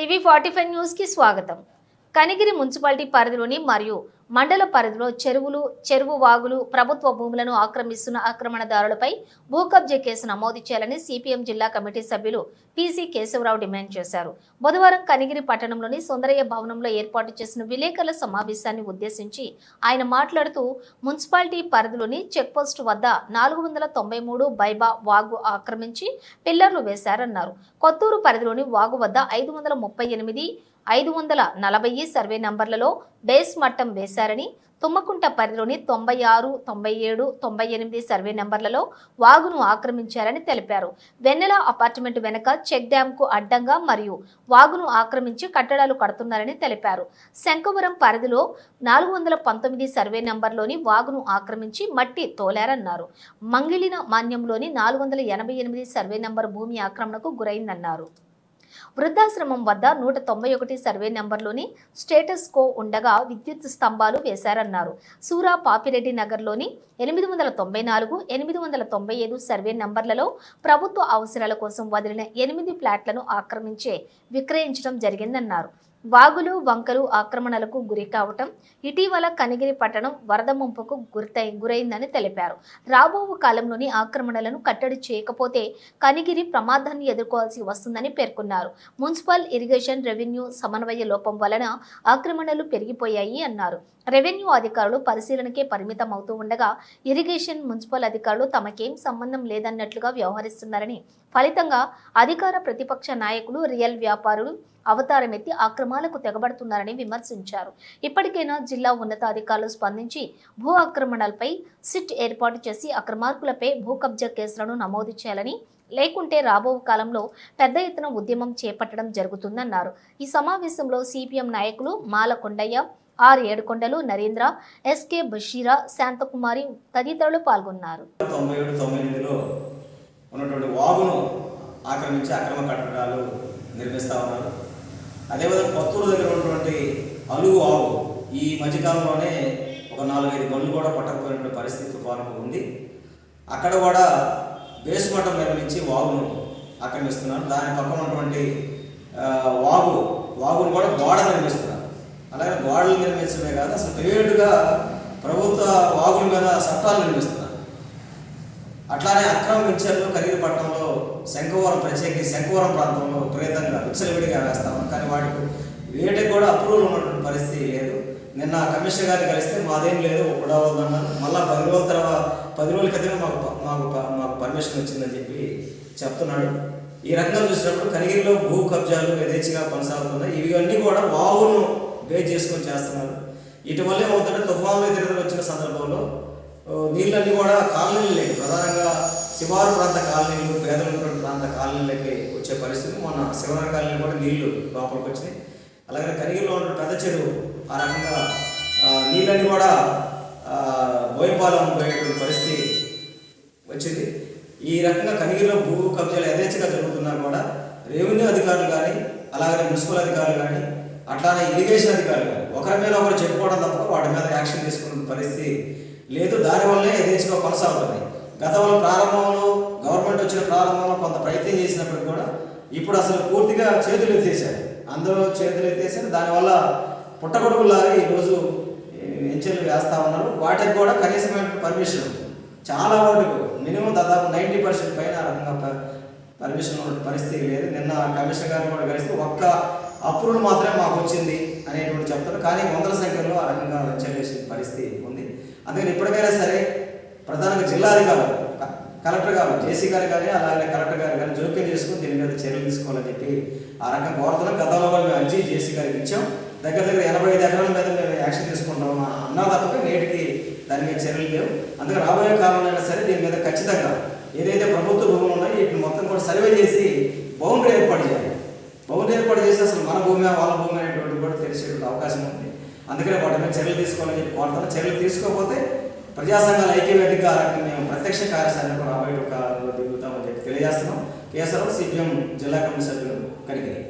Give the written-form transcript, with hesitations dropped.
టీవీ45 news కి స్వాగతం. Kanigiri municipality పరిధిలోని మరియు మండల పరిధిలో చెరువు వాగులు ప్రభుత్వ భూములను ఆక్రమిస్తున్న ఆక్రమణదారులపై భూ కబ్జా కేసు నమోదు చేయాలని సిపిఎం జిల్లా కమిటీ సభ్యులు పిసి కేశవరావు డిమాండ్ చేశారు. బుధవారం కనిగిరి పట్టణంలోని సుందరయ్య భవనంలో ఏర్పాటు చేసిన విలేకరుల సమావేశాన్ని ఉద్దేశించి ఆయన మాట్లాడుతూ మున్సిపాలిటీ పరిధిలోని చెక్పోస్టు వద్ద 493 బైబా వాగు ఆక్రమించి పిల్లర్లు వేశారన్నారు. కొత్తూరు పరిధిలోని వాగు వద్ద 538 540 సర్వే నంబర్లలో బేస్ మట్టం వేశారని, తుమ్మకుంట పరిధిలోని 96, 97, 98 సర్వే నంబర్లలో వాగును ఆక్రమించారని తెలిపారు. వెన్నెల అపార్ట్మెంట్ వెనక చెక్ డ్యామ్ కు అడ్డంగా మరియు వాగును ఆక్రమించి కట్టడాలు కడుతున్నారని తెలిపారు. శంకవరం పరిధిలో 419 సర్వే నంబర్లోని వాగును ఆక్రమించి మట్టి తోలారన్నారు. మంగిళిన మాన్యంలోని 488 సర్వే నంబర్ భూమి ఆక్రమణకు గురైందన్నారు. వృద్ధాశ్రమం వద్ద 191 సర్వే నంబర్లోని స్టేటస్ కో ఉండగా విద్యుత్ స్తంభాలు వేశారన్నారు. సూరా పాపిరెడ్డి నగర్లోని 894, 895 సర్వే నంబర్లలో ప్రభుత్వ అవసరాల కోసం వదిలిన 8 ఫ్లాట్లను ఆక్రమించే విక్రయించడం జరిగిందన్నారు. వాగులు వంకలు ఆక్రమణలకు గురి కావటం ఇటీవల కనిగిరి పట్టణం వరద ముంపుకు గురైందని తెలిపారు. రాబో కాలంలోని ఆక్రమణలను కట్టడి చేయకపోతే కనిగిరి ప్రమాదాన్ని ఎదుర్కోవాల్సి వస్తుందని పేర్కొన్నారు. మున్సిపల్ ఇరిగేషన్ రెవెన్యూ సమన్వయ లోపం వలన ఆక్రమణలు పెరిగిపోయాయి అన్నారు. రెవెన్యూ అధికారులు పరిశీలనకే పరిమితం అవుతూ ఉండగా ఇరిగేషన్ మున్సిపల్ అధికారులు తమకేం సంబంధం లేదన్నట్లుగా వ్యవహరిస్తున్నారని, ఫలితంగా అధికార ప్రతిపక్ష నాయకులు రియల్ వ్యాపారులు అవతారమెత్తి ఆక్రమణలకు తెగబడుతున్నారని విమర్శించారు. ఇప్పటికైనా జిల్లా ఉన్నతాధికారులు స్పందించి భూ ఆక్రమణలపై సిట్ ఏర్పాటు చేసి అక్రమార్కులపై భూ కబ్జా కేసులను నమోదు చేయాలని, లేకుంటే రాబో కాలంలో పెద్ద ఎత్తున ఉద్యమం చేపట్టడం జరుగుతుందన్నారు. ఈ సమావేశంలో సిపిఎం నాయకులు మాల కొండయ్య, ఆర్ ఏడుకొండలు, నరేంద్ర, ఎస్కే బషీరా, శాంతకుమారి తదితరులు పాల్గొన్నారు. నిర్మిస్తా ఉన్నారు. అదేవిధంగా కొత్తూరు దగ్గర ఉన్నటువంటి అలుగు వాగు ఈ మధ్యకాలంలోనే ఒక 4-5 గంటలు కూడా పట్టకపోయినటువంటి పరిస్థితి తుఫానుకు ఉంది. అక్కడ కూడా బేస్ మట్టం నిర్మించి వాగును ఆక్రమిస్తున్నారు. దాని పక్కన ఉన్నటువంటి వాగును కూడా గోడ నిర్మిస్తున్నారు. అలాగే గోడలు నిర్మించడమే కాదు, అసలు ప్రైవేటుగా ప్రభుత్వ వాగుల మీద చట్టాలు నిర్మిస్తున్నారు. అట్లానే అక్రమ వెంచర్లు కనిగిరి పట్టణంలో శంకవరం ప్రాంతంలో విపరీతంగా విచ్చలవిడిగా వేస్తాము. కానీ వేటికి కూడా అప్రూవల్ ఉన్నటువంటి పరిస్థితి లేదు. నిన్న కమిషనర్ గారిని కలిస్తే మాదేం లేదు ఉడవద్దన్నారు. మళ్ళీ 10 రోజుల క్రితమే మాకు పర్మిషన్ వచ్చిందని చెప్పి చెప్తున్నాడు. ఈ రకంగా చూసినప్పుడు కనిగిరిలో భూ కబ్జాలు యథేచ్ఛగా కొనసాగుతున్నాయి. ఇవన్నీ కూడా వాగును బేస్ చేసుకొని చేస్తున్నారు. ఇటీవలే అవుతుంటే తుఫాన్లు ఎదురు వచ్చిన సందర్భంలో నీళ్ళన్నీ కూడా కాలనీలు లేవు. ప్రధానంగా శివారు ప్రాంత కాలనీలు, పేదల ప్రాంత కాలనీలకి వచ్చే పరిస్థితి. మొన్న శివనగర్ కాలనీ కూడా నీళ్లు లోపలికి వచ్చినాయి. అలాగే కనిగిరిలో ఉన్న పెద్ద చెరువు ఆ రకంగా నీళ్ళన్నీ కూడా బోయపాలెం పోయేటువంటి పరిస్థితి వచ్చింది. ఈ రకంగా కనిగిరిలో భూ కబ్జాలు యథేచ్ఛగా జరుగుతున్నా కూడా రెవెన్యూ అధికారులు కానీ, అలాగే మున్సిపల్ అధికారులు కానీ, అట్లానే ఇరిగేషన్ అధికారులు కానీ ఒకరి మీద ఒకరు చెప్పుకోవడం తప్ప వాటి మీద యాక్షన్ తీసుకున్న పరిస్థితి లేదు. దానివల్లే యథేచ్ఛగా కొనసాగుతున్నాయి. గతంలో గవర్నమెంట్ వచ్చిన ప్రారంభంలో కొంత ప్రయత్నం చేసినప్పుడు కూడా ఇప్పుడు అసలు పూర్తిగా చేతులు ఎత్తేసారు. అందరూ చేతులు ఎత్తేసారు. దానివల్ల పుట్టగొడుగులాగా ఈరోజు వెంచర్లు వేస్తూ ఉన్నారు. వాటికి కూడా కనీసమైన పర్మిషన్ చాలా వాటికి మినిమం దాదాపు 90% పైన ఆ రకంగా పర్మిషన్ ఉన్న పరిస్థితి లేదు. నిన్న కమిషనర్ గారిని కూడా కలిస్తే ఒక్క అప్రూవల్ మాత్రమే మాకు వచ్చింది అనేటువంటి చెప్తారు. కానీ వందల సంఖ్యలో ఆ రకంగా వెంచర్లు వేసే పరిస్థితి ఉంది. అందుకని ఇప్పటికైనా సరే ప్రధానంగా జిల్లా అధికారులు, కలెక్టర్ గారు, జేసీ గారు కానీ, అలాగే కలెక్టర్ గారు కానీ జోక్యం చేసుకుని దీని మీద చర్యలు తీసుకోవాలని చెప్పి ఆ రకంగా కోరుతున్నాం. గతంలో కూడా మేము అర్జీ జేసీ గారికి ఇచ్చాం. దగ్గర 85 ఎకరాల మీద మేము యాక్షన్ తీసుకుంటాం అన్నా తప్పక నేటికి దాని మీద చర్యలు లేవు. అందుకే రాబోయే కాలంలో అయినా సరే దీని మీద ఖచ్చితంగా ఏదైతే ప్రభుత్వ భూములు ఉన్నాయో వీటిని మొత్తం కూడా సర్వే చేసి బౌండరీ ఏర్పాటు చేయాలి. బౌండరీ ఏర్పాటు చేసి అసలు మన భూమి వాళ్ళ భూమి అనేటువంటి కూడా తెలిసేటువంటి అవకాశం ఉంది. అందుకనే వాటి మీద చర్యలు తీసుకోవాలని చెప్పి కోరుతాను. చర్యలు తీసుకోకపోతే ప్రజా సంఘాల ఐక్యవేదికగా మేము ప్రత్యక్ష కార్యాచరణకు రాబోయే కాలంలో దిగుతామని చెప్పి తెలియజేస్తున్నాం. కేసరావు, సిపిఎం జిల్లా కమిటీ సభ్యులు, కనిగిరి.